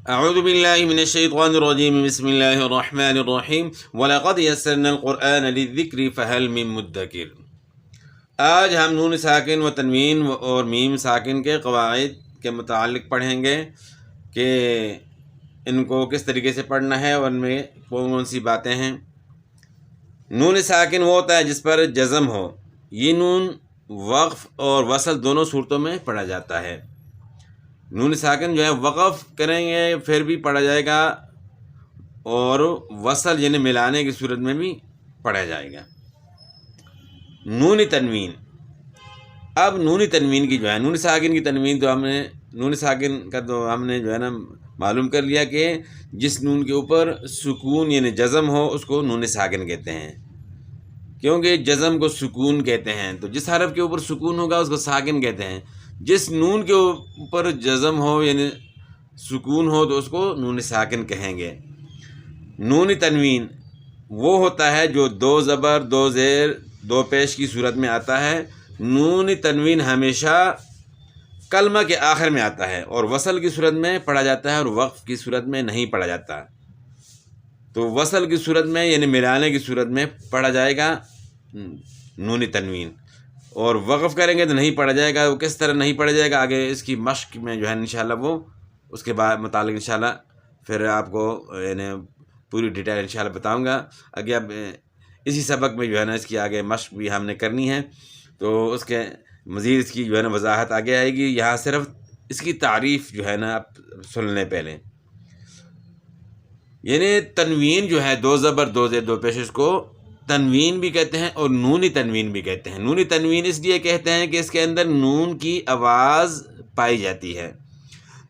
اعوذ باللہ من الشیطان الرجیم بسم اللہ الرحمن الرحیم وَلَقَدْ يَسَّرْنَا الْقُرْآنَ لِلذِّكْرِ فَهَلْ مِن مُدَّكِرٍ۔ آج ہم نون ساکن و تنوین اور میم ساکن کے قواعد کے متعلق پڑھیں گے کہ ان کو کس طریقے سے پڑھنا ہے اور ان میں کون کون سی باتیں ہیں۔ نون ساکن وہ ہوتا ہے جس پر جزم ہو، یہ نون وقف اور وصل دونوں صورتوں میں پڑھا جاتا ہے۔ نون ساکن جو ہے وقف کریں گے پھر بھی پڑھا جائے گا، اور وصل یعنی ملانے کی صورت میں بھی پڑھا جائے گا۔ نون تنوین، اب نون تنوین کی جو ہے نون ساکن کی تنوین تو نون ساکن کا تو ہم نے جو ہے نا معلوم کر لیا کہ جس نون کے اوپر سکون یعنی جزم ہو اس کو نون ساکن کہتے ہیں، کیونکہ جزم کو سکون کہتے ہیں، تو جس حرف کے اوپر سکون ہوگا اس کو ساکن کہتے ہیں۔ جس نون کے اوپر جزم ہو یعنی سکون ہو تو اس کو نون ساکن کہیں گے۔ نون تنوین وہ ہوتا ہے جو دو زبر دو زیر دو پیش کی صورت میں آتا ہے۔ نون تنوین ہمیشہ کلمہ کے آخر میں آتا ہے اور وصل کی صورت میں پڑھا جاتا ہے اور وقف کی صورت میں نہیں پڑھا جاتا۔ تو وصل کی صورت میں یعنی ملانے کی صورت میں پڑھا جائے گا نون تنوین، اور وقف کریں گے تو نہیں پڑھا جائے گا۔ وہ کس طرح نہیں پڑھا جائے گا آگے اس کی مشق میں جو ہے انشاءاللہ وہ اس کے بعد متعلق انشاءاللہ پھر آپ کو یعنی پوری ڈیٹیل انشاءاللہ بتاؤں گا۔ آگے اب اسی سبق میں جو ہے نا اس کی آگے مشق بھی ہم نے کرنی ہے، تو اس کے مزید اس کی جو ہے نا وضاحت آگے آئے گی۔ یہاں صرف اس کی تعریف جو ہے نا آپ سن لیں پہلے۔ یعنی تنوین جو ہے دو زبر دو زیر دو پیش، اس کو تنوین بھی کہتے ہیں اور نونی تنوین بھی کہتے ہیں۔ نونی تنوین اس لیے کہتے ہیں کہ اس کے اندر نون کی آواز پائی جاتی ہے،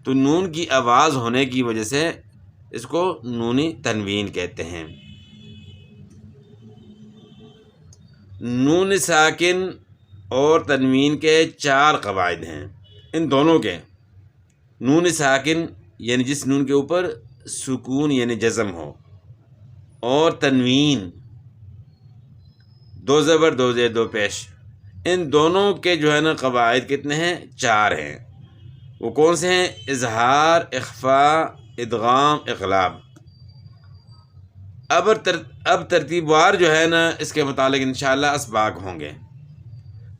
تو نون کی آواز ہونے کی وجہ سے اس کو نونی تنوین کہتے ہیں۔ نون ساکن اور تنوین کے چار قواعد ہیں۔ ان دونوں کے نون ساکن یعنی جس نون کے اوپر سکون یعنی جزم ہو، اور تنوین دو زبر دو زیر دو پیش، ان دونوں کے جو ہے نا قواعد کتنے ہیں؟ چار ہیں۔ وہ کون سے ہیں؟ اظہار، اخفاء، ادغام، اقلاب۔ اب ترتیب وار جو ہے نا اس کے متعلق انشاءاللہ اسباق ہوں گے۔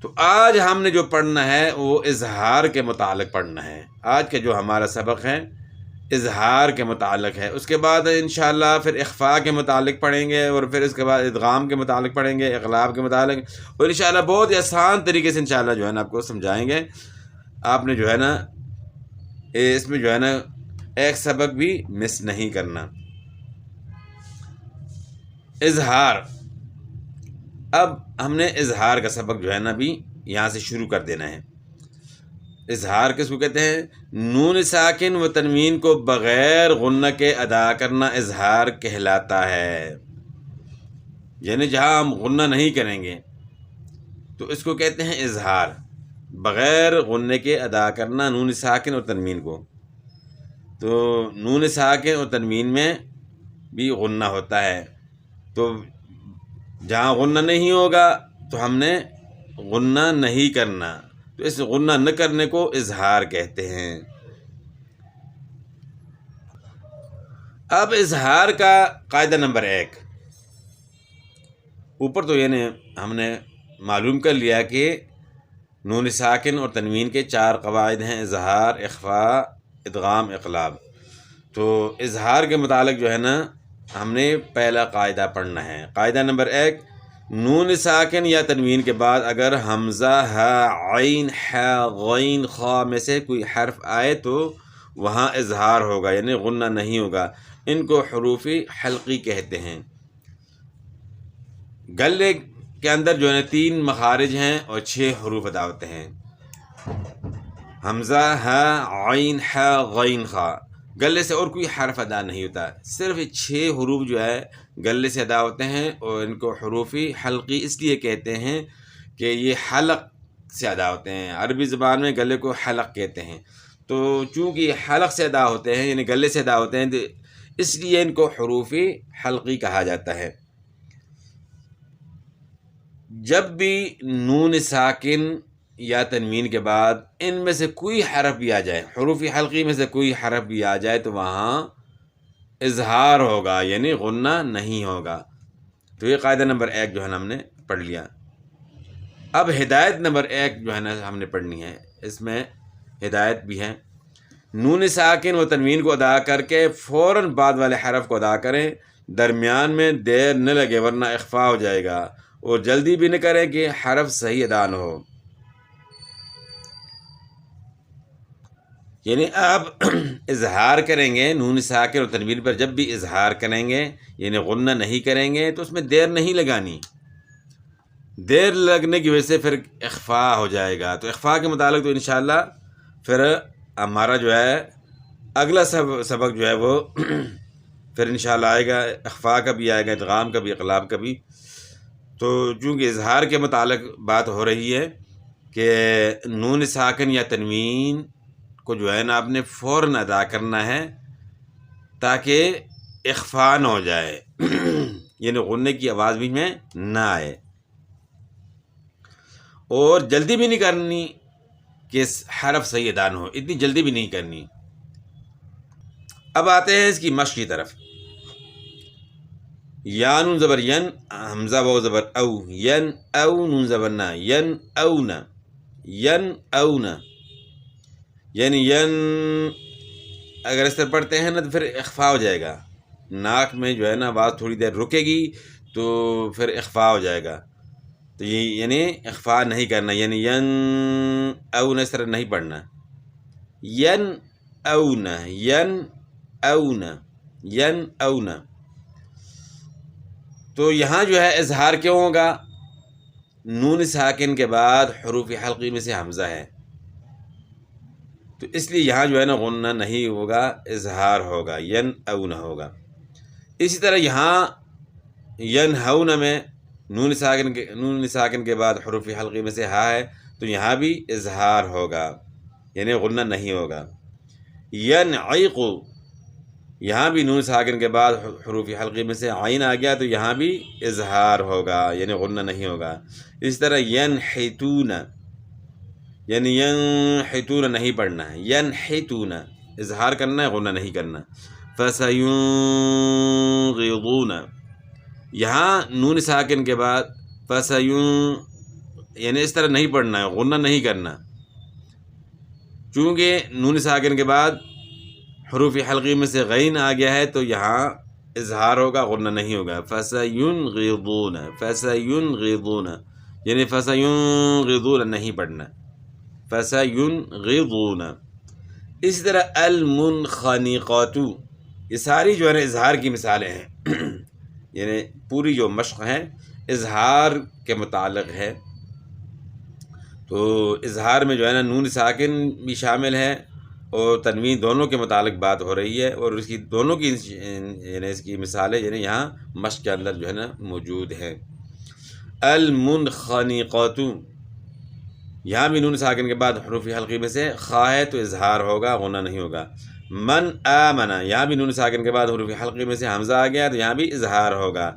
تو آج ہم نے جو پڑھنا ہے وہ اظہار کے متعلق پڑھنا ہے۔ آج کا جو ہمارا سبق ہے اظہار کے متعلق ہے۔ اس کے بعد انشاءاللہ پھر اخفاء کے متعلق پڑھیں گے، اور پھر اس کے بعد ادغام کے متعلق پڑھیں گے، اقلاب کے متعلق، اور انشاءاللہ بہت ہی آسان طریقے سے انشاءاللہ جو ہے نا آپ کو سمجھائیں گے۔ آپ نے جو ہے نا اس میں جو ہے نا ایک سبق بھی مس نہیں کرنا۔ اظہار، اب ہم نے اظہار کا سبق جو ہے نا بھی یہاں سے شروع کر دینا ہے۔ اظہار کس کو کہتے ہیں؟ نون ساکن و تنوین کو بغیر غنہ کے ادا کرنا اظہار کہلاتا ہے۔ یعنی جہاں ہم غنہ نہیں کریں گے تو اس کو کہتے ہیں اظہار، بغیر غنہ کے ادا کرنا نون ساکن اور تنوین کو۔ تو نون ساکن اور تنوین میں بھی غنہ ہوتا ہے، تو جہاں غنہ نہیں ہوگا تو ہم نے غنہ نہیں کرنا، تو اس غنہ نہ کرنے کو اظہار کہتے ہیں۔ اب اظہار کا قاعدہ نمبر 1، اوپر تو یعنی ہم نے معلوم کر لیا کہ نون ساکن اور تنوین کے چار قواعد ہیں: اظہار، اخفاء، ادغام، اقلاب۔ تو اظہار کے متعلق جو ہے نا ہم نے پہلا قاعدہ پڑھنا ہے۔ قاعدہ نمبر 1، نون ساکن یا تنوین کے بعد اگر حمزہ، ہا، عین، حا، غین، خا میں سے کوئی حرف آئے تو وہاں اظہار ہوگا، یعنی غنہ نہیں ہوگا۔ ان کو حروف حلقی کہتے ہیں۔ گلے کے اندر جو ہے 3 مخارج ہیں اور 6 حروف ادا ہوتے ہیں: حمزہ، ہا، عین، حا، غین، خا۔ گلے سے اور کوئی حرف ادا نہیں ہوتا، صرف 6 حروف جو ہے گلے سے ادا ہوتے ہیں، اور ان کو حروف حلقی اس لیے کہتے ہیں کہ یہ حلق سے ادا ہوتے ہیں۔ عربی زبان میں گلے کو حلق کہتے ہیں، تو چونکہ یہ حلق سے ادا ہوتے ہیں یعنی گلے سے ادا ہوتے ہیں، تو اس لیے ان کو حروف حلقی کہا جاتا ہے۔ جب بھی نون ساکن یا تنوین کے بعد ان میں سے کوئی حرف بھی آ جائے، حروف حلقی میں سے کوئی حرف بھی آ جائے تو وہاں اظہار ہوگا، یعنی غنہ نہیں ہوگا۔ تو یہ قاعدہ نمبر 1 جو ہے نا ہم نے پڑھ لیا۔ اب ہدایت نمبر 1 جو ہے نا ہم نے پڑھنی ہے، اس میں ہدایت بھی ہے۔ نون ساکن و تنوین کو ادا کر کے فوراً بعد والے حرف کو ادا کریں، درمیان میں دیر نہ لگے ورنہ اخفا ہو جائے گا، اور جلدی بھی نہ کریں کہ حرف صحیح ادا نہ ہو۔ یعنی آپ اظہار کریں گے نون ساکن اور تنوین پر، جب بھی اظہار کریں گے یعنی غنہ نہیں کریں گے تو اس میں دیر نہیں لگانی، دیر لگنے کی وجہ سے پھر اخفا ہو جائے گا۔ تو اخفا کے متعلق تو انشاءاللہ پھر ہمارا جو ہے اگلا سبق جو ہے وہ پھر انشاءاللہ آئے گا، اخفا کا بھی آئے گا، ادغام کا بھی، اقلاب کا بھی۔ تو چونکہ اظہار کے متعلق بات ہو رہی ہے کہ نون ساکن یا تنوین کو جو ہے نا آپ نے فوراً ادا کرنا ہے تاکہ اخفا نہ ہو جائے یعنی غنے کی آواز بھی میں نہ آئے، اور جلدی بھی نہیں کرنی کہ حرف صحیح ادا نہ ہو، اتنی جلدی بھی نہیں کرنی۔ اب آتے ہیں اس کی مشق کی طرف۔ یا نون زبر ین، حمزہ واو زبر او، ین او، نون زبر نا، ین او نا، ین او نا، یعنی ین اگر اس طرح پڑھتے ہیں نا تو پھر اخفا ہو جائے گا، ناک میں جو ہے نا آواز تھوڑی دیر رکے گی تو پھر اخفا ہو جائے گا۔ تو یہ یعنی اخفا نہیں کرنا، یعنی ین او نا اس طرح نہیں پڑھنا، ین او نا، ین او نا، ین او نا۔ تو یہاں جو ہے اظہار کیوں ہوگا؟ نون ساکن کے بعد حروف حلقی میں سے حمزہ ہے، تو اس لیے یہاں جو ہے نا غنہ نہیں ہوگا، اظہار ہوگا، ین او نہ ہوگا۔ اسی طرح یہاں ین ہون میں نون ساکن کے بعد حروف حلقی میں سے ہا ہے، تو یہاں بھی اظہار ہوگا، یعنی غنہ نہیں ہوگا۔ ین عیقو، یہاں بھی نون ساکن کے بعد حروف حلقی میں سے عین آ گیا تو یہاں بھی اظہار ہوگا، یعنی غنہ نہیں ہوگا۔ اس طرح ین حیتون، یعنی ین حیتون نہیں پڑھنا ہے، ین حیتون اظہار کرنا ہے، غنہ نہیں کرنا۔ فسینغضون، یہاں نون ساکن کے بعد یعنی اس طرح نہیں پڑھنا ہے، غنہ نہیں کرنا، چونکہ نون ساکن کے بعد حروف حلقی میں سے غین آ گیا ہے تو یہاں اظہار ہوگا، غنہ نہیں ہوگا۔ فسینغضون، فسینغضون، یعنی فسینغضون نہیں پڑھنا، فسینغضون۔ اسی طرح المنخنقات، یہ ساری جو ہے نا اظہار کی مثالیں ہیں یعنی پوری جو مشق ہے اظہار کے متعلق ہے۔ تو اظہار میں جو ہے نا نون ساکن بھی شامل ہے اور تنوین، دونوں کے متعلق بات ہو رہی ہے، اور اس کی دونوں کی یعنی اس کی مثالیں یعنی یہاں مشق کے اندر جو ہے نا موجود ہیں۔ المنخنقات، یہاں بھی نون ساکن کے بعد حروف حلقی میں سے خا ہے تو اظہار ہوگا، غنہ نہیں ہوگا۔ من آمن، یہاں بھی نون ساکن کے بعد حروف حلقی میں سے حمزہ آ گیا تو یہاں بھی اظہار ہوگا۔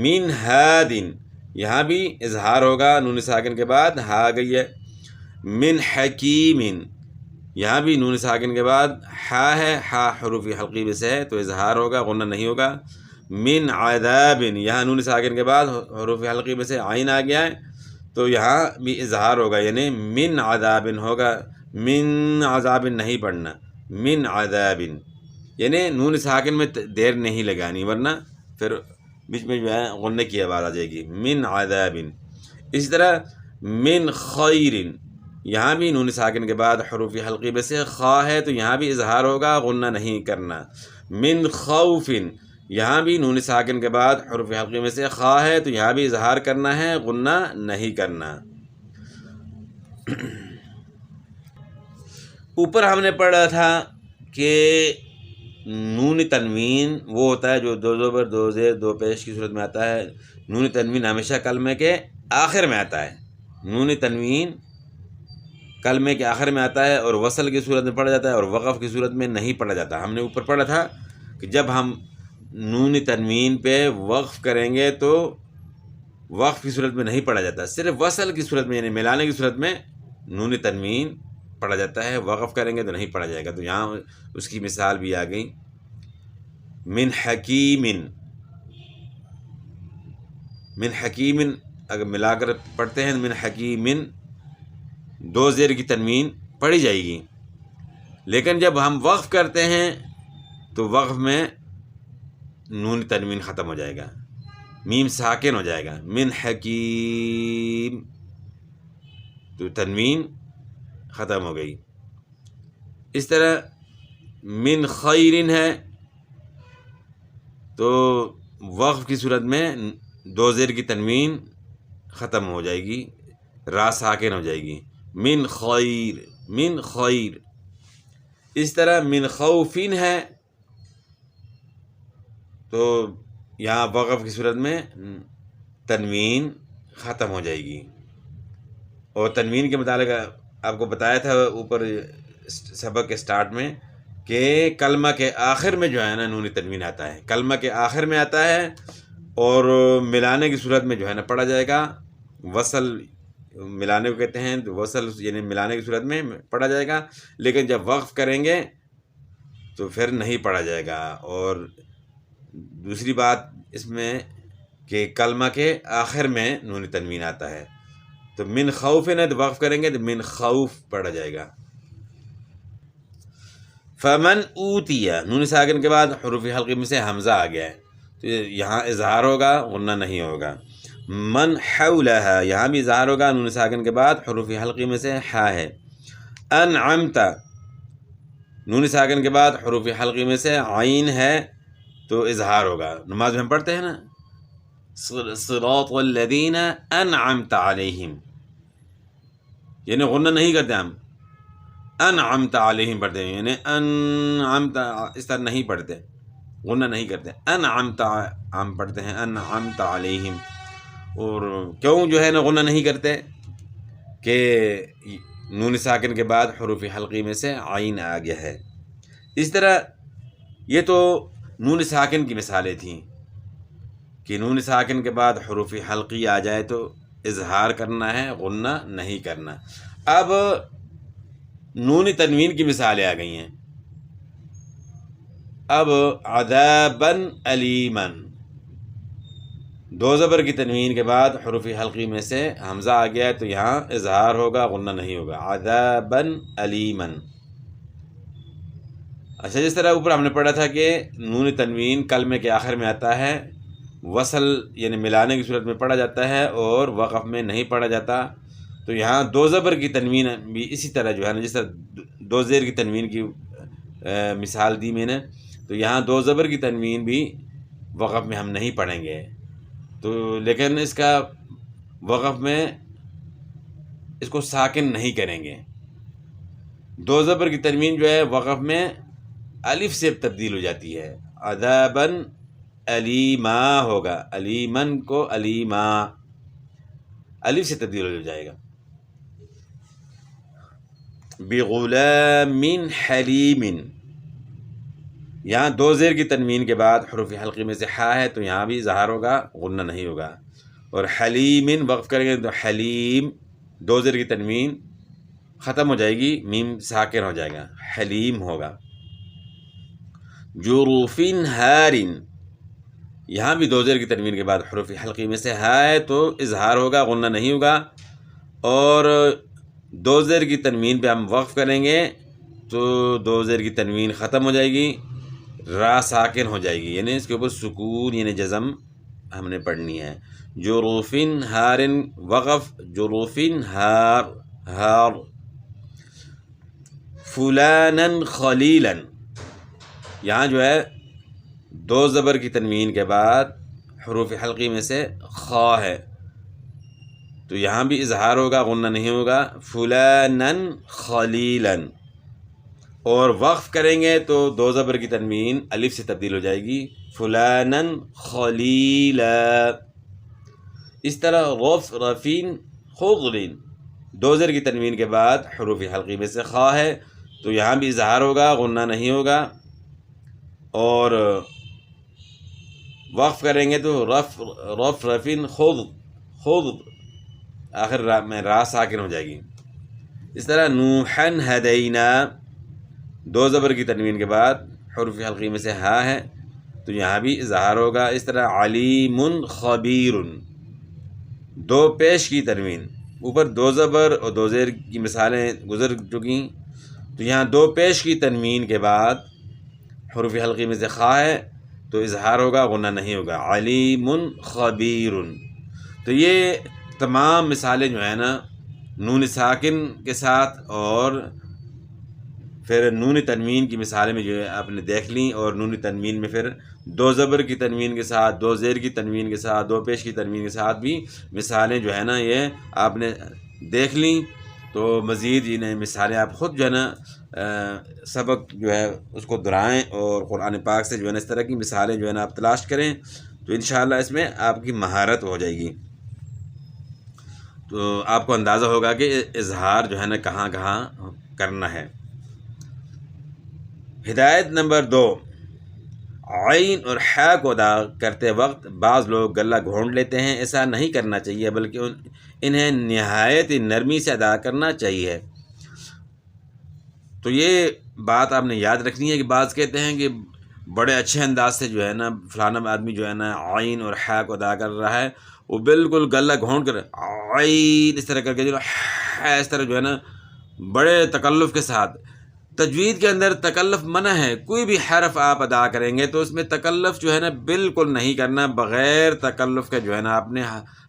من ہادن، یہاں بھی اظہار ہوگا، نون ساکن کے بعد ہا آ گئی ہے۔ من حکیم، یہاں بھی نون ساکن کے بعد ہا ہے، ہا حروف حلقی میں سے ہے تو اظہار ہوگا، غنہ نہیں ہوگا۔ من عذاب، یہاں نون ساکن کے بعد حروف حلقی میں سے عین آ گیا ہے تو یہاں بھی اظہار ہوگا، یعنی من عذاب ہوگا، من عذاب نہیں پڑھنا، من عذاب، یعنی نون ساکن میں دیر نہیں لگانی ورنہ پھر بیچ میں جو ہے غنے کی آواز آ جائے گی، من عذاب۔ اسی طرح من خیر، یہاں بھی نون ساکن کے بعد حروف حلقی میں سے خا ہے تو یہاں بھی اظہار ہوگا، غنہ نہیں کرنا۔ من خوف، یہاں بھی نون ساکن کے بعد حروف حلقی میں سے خا ہے تو یہاں بھی اظہار کرنا ہے، غنہ نہیں کرنا۔ اوپر ہم نے پڑھا تھا کہ نون تنوین وہ ہوتا ہے جو دو زبر دو زیر دو پیش کی صورت میں آتا ہے۔ نون تنوین ہمیشہ کلمے کے آخر میں آتا ہے، نون تنوین کلمے کے آخر میں آتا ہے اور وصل کی صورت میں پڑھا جاتا ہے اور وقف کی صورت میں نہیں پڑھا جاتا۔ ہم نے اوپر پڑھا تھا کہ جب ہم نون تنوین پہ وقف کریں گے تو وقف کی صورت میں نہیں پڑھا جاتا، صرف وصل کی صورت میں یعنی ملانے کی صورت میں نون تنوین پڑھا جاتا ہے، وقف کریں گے تو نہیں پڑھا جائے گا۔ تو یہاں اس کی مثال بھی آ گئی، من حکیم، من حکیم اگر ملا کر پڑھتے ہیں من حکیم، دو زیر کی تنوین پڑھی جائے گی، لیکن جب ہم وقف کرتے ہیں تو وقف میں نون تنوین ختم ہو جائے گا، میم ساکن ہو جائے گا، من حکیم، تو تنوین ختم ہو گئی۔ اس طرح من خیرن ہے تو وقف کی صورت میں دو زیر کی تنوین ختم ہو جائے گی، را ساکن ہو جائے گی، من خیر، من خیر۔ اس طرح من خوفین ہے تو یہاں وقف کی صورت میں تنوین ختم ہو جائے گی، اور تنوین کے متعلق آپ کو بتایا تھا اوپر سبق کے سٹارٹ میں کہ کلمہ کے آخر میں جو ہے نا نون تنوین آتا ہے، کلمہ کے آخر میں آتا ہے، اور ملانے کی صورت میں جو ہے نا پڑھا جائے گا، وصل ملانے کو کہتے ہیں، تو وصل یعنی ملانے کی صورت میں پڑھا جائے گا، لیکن جب وقف کریں گے تو پھر نہیں پڑھا جائے گا۔ اور دوسری بات اس میں کہ کلمہ کے آخر میں نون تنوین آتا ہے، تو من خوف ہے تو وقف کریں گے تو من خوف پڑھا جائے گا۔ فمن اوتیا، نون ساکن کے بعد حروف حلقی میں سے حمزہ آ گیا ہے تو یہاں اظہار ہوگا، غنہ نہیں ہوگا۔ من حولها، یہاں بھی اظہار ہوگا، نون ساکن کے بعد حروف حلقی میں سے ہا ہے۔ انعمت، نون ساکن کے بعد حروف حلقی میں سے عین ہے تو اظہار ہوگا۔ نماز میں ہم پڑھتے ہیں نا صراط الذین انعمت علیہم، یعنی غنہ نہیں کرتے ہم، انعمت علیہم پڑھتے ہیں، یعنی انعمت اس طرح نہیں پڑھتے، غنہ نہیں کرتے، انعمت ہم پڑھتے ہیں انعمت علیہم۔ اور کیوں جو ہے نا غنہ نہیں کرتے کہ نون ساکن کے بعد حروف حلقی میں سے عین آ گیا ہے۔ اس طرح یہ تو نون ساکن کی مثالیں تھیں کہ نون ساکن کے بعد حروف حلقی آ جائے تو اظہار کرنا ہے، غنہ نہیں کرنا۔ اب نون تنوین کی مثالیں آ گئی ہیں۔ اب عذاباً علیماً، دو زبر کی تنوین کے بعد حروف حلقی میں سے حمزہ آ گیا ہے تو یہاں اظہار ہوگا، غنہ نہیں ہوگا، عذاباً علیماً۔ اچھا، جس طرح اوپر ہم نے پڑھا تھا کہ نون تنوین کلمے کے آخر میں آتا ہے، وصل یعنی ملانے کی صورت میں پڑھا جاتا ہے اور وقف میں نہیں پڑھا جاتا، تو یہاں دو زبر کی تنوین بھی اسی طرح جو ہے نا، جس طرح دو زیر کی تنوین کی مثال دی میں نے، تو یہاں دو زبر کی تنوین بھی وقف میں ہم نہیں پڑھیں گے، تو لیکن اس کا وقف میں اس کو ساکن نہیں کریں گے۔ دو زبر کی تنوین جو ہے وقف میں الف سے تبدیل ہو جاتی ہے، عذاباً علیما ہوگا، علیمن کو علیما، الف سے تبدیل ہو جائے گا۔ بغلام حلیم، یہاں دو زیر کی تنوین کے بعد حروف حلقی میں سے ہا ہے تو یہاں بھی اظہار ہوگا، غنہ نہیں ہوگا۔ اور حلیم وقف کریں گے تو حلیم، دو زیر کی تنوین ختم ہو جائے گی، میم ساکن ہو جائے گا، حلیم ہوگا۔ جروف ہارن، یہاں بھی دو زیر کی تنوین کے بعد حروف حلقی میں سے ہا ہے تو اظہار ہوگا، غنہ نہیں ہوگا۔ اور دو زیر کی تنوین پہ ہم وقف کریں گے تو دو زیر کی تنوین ختم ہو جائے گی، را ساکن ہو جائے گی، یعنی اس کے اوپر سکون یعنی جزم ہم نے پڑھنی ہے۔ جروف ہارن وقف، جروف ہار، ہار۔ فلانا خلیلا، یہاں جو ہے دو زبر کی تنوین کے بعد حروف حلقی میں سے خا ہے تو یہاں بھی اظہار ہوگا، غنہ نہیں ہوگا، فلانا خلیلا۔ اور وقف کریں گے تو دو زبر کی تنوین الف سے تبدیل ہو جائے گی، فلانا خلیلا۔ اس طرح غف رفین خضرین، دو زیر کی تنوین کے بعد حروف حلقی میں سے خا ہے تو یہاں بھی اظہار ہوگا، غنہ نہیں ہوگا۔ اور وقف کریں گے تو رف رفین خض، خض، آخر میں را ساکن ہو جائے گی۔ اس طرح نوحن ہدینا، دو زبر کی تنوین کے بعد حروف حلقی میں سے ہا ہے تو یہاں بھی اظہار ہوگا۔ اس طرح علیم خبیر، دو پیش کی تنوین، اوپر دو زبر اور دو زیر کی مثالیں گزر چکی، تو یہاں دو پیش کی تنوین کے بعد حروف حلقی میں سے خا ہے تو اظہار ہوگا، غنہ نہیں ہوگا، علیم خبیر۔ تو یہ تمام مثالیں جو ہیں نا نون ساکن کے ساتھ اور پھر نون تنوین کی مثالیں میں جو ہے آپ نے دیکھ لیں، اور نون تنوین میں پھر دو زبر کی تنوین کے ساتھ، دو زیر کی تنوین کے ساتھ، دو پیش کی تنوین کے ساتھ بھی مثالیں جو ہے نا یہ آپ نے دیکھ لیں۔ تو مزید انہیں مثالیں آپ خود جو ہے نا سبق جو ہے اس کو دہرائیں اور قرآن پاک سے جو ہے نا اس طرح کی مثالیں جو ہے نا آپ تلاش کریں، تو انشاءاللہ اس میں آپ کی مہارت ہو جائے گی، تو آپ کو اندازہ ہوگا کہ اظہار جو ہے نا کہاں کہاں کرنا ہے۔ ہدایت نمبر 2، عین اور حا کو ادا کرتے وقت بعض لوگ گلہ گھونٹ لیتے ہیں، ایسا نہیں کرنا چاہیے، بلکہ انہیں نہایت نرمی سے ادا کرنا چاہیے۔ تو یہ بات آپ نے یاد رکھنی ہے کہ بعض کہتے ہیں کہ بڑے اچھے انداز سے جو ہے نا فلانا آدمی جو ہے نا عین اور حا کو ادا کر رہا ہے، وہ بالکل گلہ گھونٹ کر عین اس طرح کر کے جو حا اس طرح جو ہے نا بڑے تکلف کے ساتھ۔ تجوید کے اندر تکلف منع ہے، کوئی بھی حرف آپ ادا کریں گے تو اس میں تکلف جو ہے نا بالکل نہیں کرنا، بغیر تکلف کے جو ہے نا آپ نے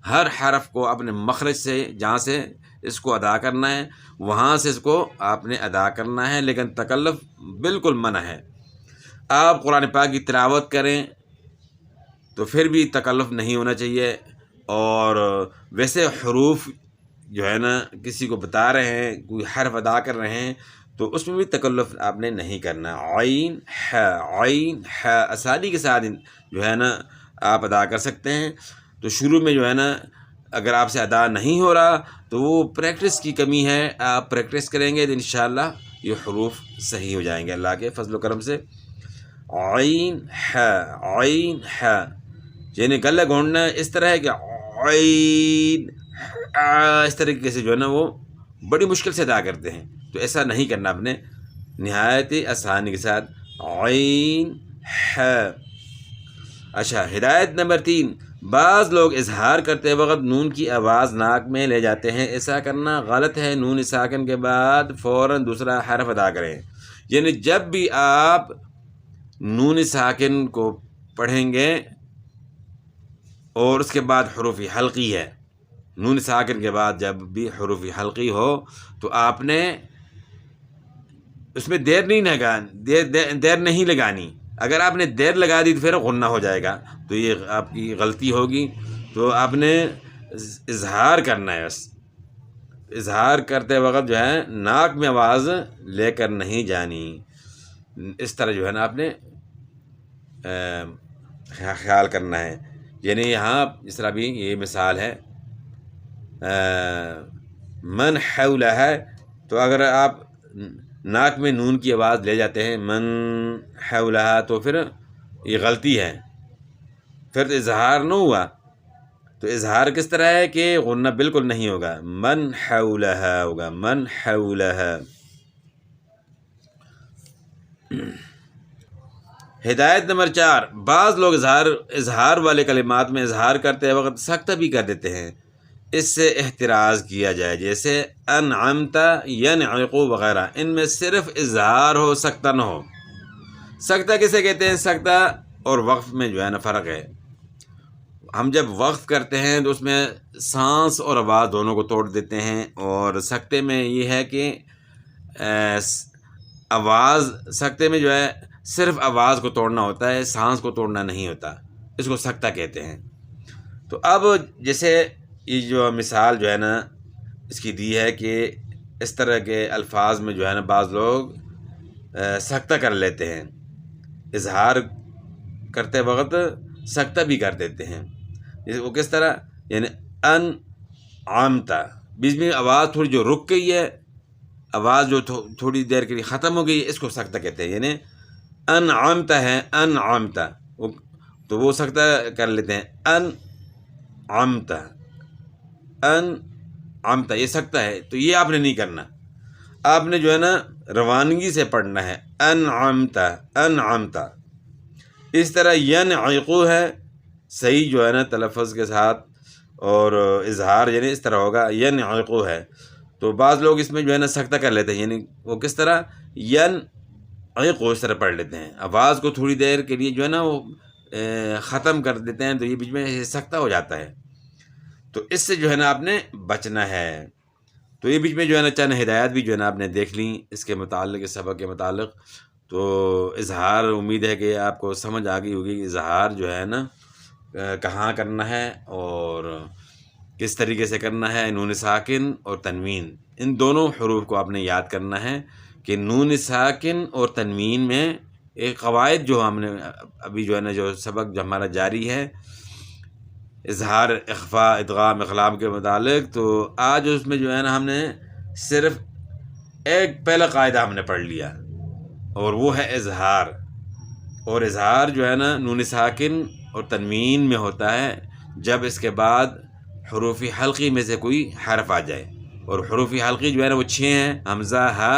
ہر حرف کو اپنے مخرج سے جہاں سے اس کو ادا کرنا ہے وہاں سے اس کو آپ نے ادا کرنا ہے، لیکن تکلف بالکل منع ہے۔ آپ قرآن پاک کی تلاوت کریں تو پھر بھی تکلف نہیں ہونا چاہیے، اور ویسے حروف جو ہے نا کسی کو بتا رہے ہیں، کوئی حرف ادا کر رہے ہیں تو اس میں بھی تکلف آپ نے نہیں کرنا، عین حا آسانی کے ساتھ جو ہے نا آپ ادا کر سکتے ہیں۔ تو شروع میں جو ہے نا اگر آپ سے ادا نہیں ہو رہا تو وہ پریکٹس کی کمی ہے، آپ پریکٹس کریں گے تو انشاءاللہ یہ حروف صحیح ہو جائیں گے اللہ کے فضل و کرم سے۔ عین حا یعنی گلہ گھونٹنا اس طرح ہے کہ عین اس طریقے سے جو ہے نا وہ بڑی مشکل سے ادا کرتے ہیں، تو ایسا نہیں کرنا آپ نے، نہایت آسانی کے ساتھ عین حا۔ اچھا، ہدایت نمبر 3، بعض لوگ اظہار کرتے وقت نون کی آواز ناک میں لے جاتے ہیں، ایسا کرنا غلط ہے۔ نون ساکن کے بعد فوراً دوسرا حرف ادا کریں، یعنی جب بھی آپ نون ساکن کو پڑھیں گے اور اس کے بعد حروف حلقی ہے، نون ساکن کے بعد جب بھی حروف حلقی ہو تو آپ نے اس میں دیر نہیں لگانی، اگر آپ نے دیر لگا دی تو پھر غنہ ہو جائے گا، تو یہ آپ کی غلطی ہوگی۔ تو آپ نے اظہار کرنا ہے، بس اظہار کرتے وقت جو ہے ناک میں آواز لے کر نہیں جانی، اس طرح جو ہے نا آپ نے خیال کرنا ہے۔ یعنی یہاں اس طرح بھی یہ مثال ہے، من حولہ ہے، تو اگر آپ ناک میں نون کی آواز لے جاتے ہیں من حولہ تو پھر یہ غلطی ہے، پھر اظہار نہ ہوا۔ تو اظہار کس طرح ہے کہ غنہ بالکل نہیں ہوگا، من حولہ ہوگا، من حولہ۔ ہدایت نمبر 4، بعض لوگ اظہار والے کلمات میں اظہار کرتے وقت سکتہ بھی کر دیتے ہیں، اس سے احتراز کیا جائے، جیسے انعمت، ینعق وغیرہ، ان میں صرف اظہار ہو، سکتہ نہ ہو۔ سکتہ کسے کہتے ہیں؟ سکتہ اور وقف میں جو ہے نا فرق ہے۔ ہم جب وقف کرتے ہیں تو اس میں سانس اور آواز دونوں کو توڑ دیتے ہیں، اور سکتے میں یہ ہے کہ آواز، سکتے میں جو ہے صرف آواز کو توڑنا ہوتا ہے، سانس کو توڑنا نہیں ہوتا، اس کو سکتہ کہتے ہیں۔ تو اب جیسے یہ جو مثال جو ہے نا اس کی دی ہے کہ اس طرح کے الفاظ میں جو ہے نا بعض لوگ سکتہ کر لیتے ہیں، اظہار کرتے وقت سکتہ بھی کر دیتے ہیں، جیسے وہ کس طرح، یعنی انعمت، بیچ میں آواز تھوڑی جو رک گئی ہے، آواز جو تھوڑی دیر کے لیے ختم ہو گئی ہے، اس کو سکتہ کہتے ہیں۔ یعنی انعمت ہے، انعمت، تو وہ سکتہ کر لیتے ہیں، انعمت، انعمت، یہ سکتہ ہے، تو یہ آپ نے نہیں کرنا۔ آپ نے جو ہے نا روانگی سے پڑھنا ہے، انعمتا انعمتا۔ اس طرح ینعقو ہے، صحیح جو ہے نا تلفظ کے ساتھ اور اظہار یعنی اس طرح ہوگا، ینعقو ہے۔ تو بعض لوگ اس میں جو ہے نا سکتہ کر لیتے ہیں، یعنی وہ کس طرح، ینعقو اس طرح پڑھ لیتے ہیں، آواز کو تھوڑی دیر کے لیے جو ہے نا وہ ختم کر دیتے ہیں، تو یہ بیچ میں سکتہ ہو جاتا ہے، تو اس سے جو ہے نا آپ نے بچنا ہے۔ تو یہ بیچ میں جو ہے نا چند ہدایات بھی جو ہے نا آپ نے دیکھ لیں اس کے متعلق، اس سبق کے متعلق۔ تو اظہار امید ہے کہ آپ کو سمجھ آ گئی ہوگی کہ اظہار جو ہے نا کہاں کرنا ہے اور کس طریقے سے کرنا ہے۔ نون ساکن اور تنوین، ان دونوں حروف کو آپ نے یاد کرنا ہے کہ نون ساکن اور تنوین میں ایک قواعد جو ہم نے ابھی جو ہے نا جو سبق جو ہمارا جاری ہے اظہار، اخفاء، ادغام، اقلاب کے متعلق، تو آج اس میں جو ہے نا ہم نے صرف ایک پہلا قاعدہ ہم نے پڑھ لیا اور وہ ہے اظہار۔ اور اظہار جو ہے نا نون ساکن اور تنوین میں ہوتا ہے جب اس کے بعد حروف حلقی میں سے کوئی حرف آ جائے، اور حروف حلقی جو ہے نا وہ 6 ہیں، حمزہ، ہا،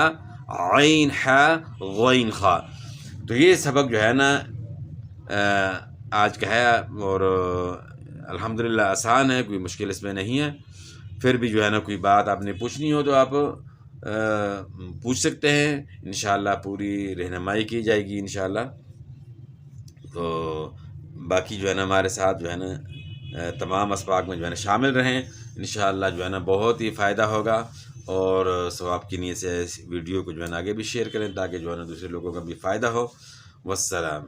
عین، حا، غین، خا۔ تو یہ سبق جو ہے نا آج کا ہے اور الحمدللہ آسان ہے، کوئی مشکل اس میں نہیں ہے۔ پھر بھی جو ہے نا کوئی بات آپ نے پوچھنی ہو تو آپ پوچھ سکتے ہیں، انشاءاللہ پوری رہنمائی کی جائے گی انشاءاللہ۔ تو باقی جو ہے نا ہمارے ساتھ جو ہے نا تمام اسباق میں جو ہے نا شامل رہیں، انشاءاللہ جو ہے نا بہت ہی فائدہ ہوگا، اور ثواب کی نیت سے اس ویڈیو کو جو ہے نا آگے بھی شیئر کریں تاکہ جو ہے نا دوسرے لوگوں کا بھی فائدہ ہو۔ والسلام۔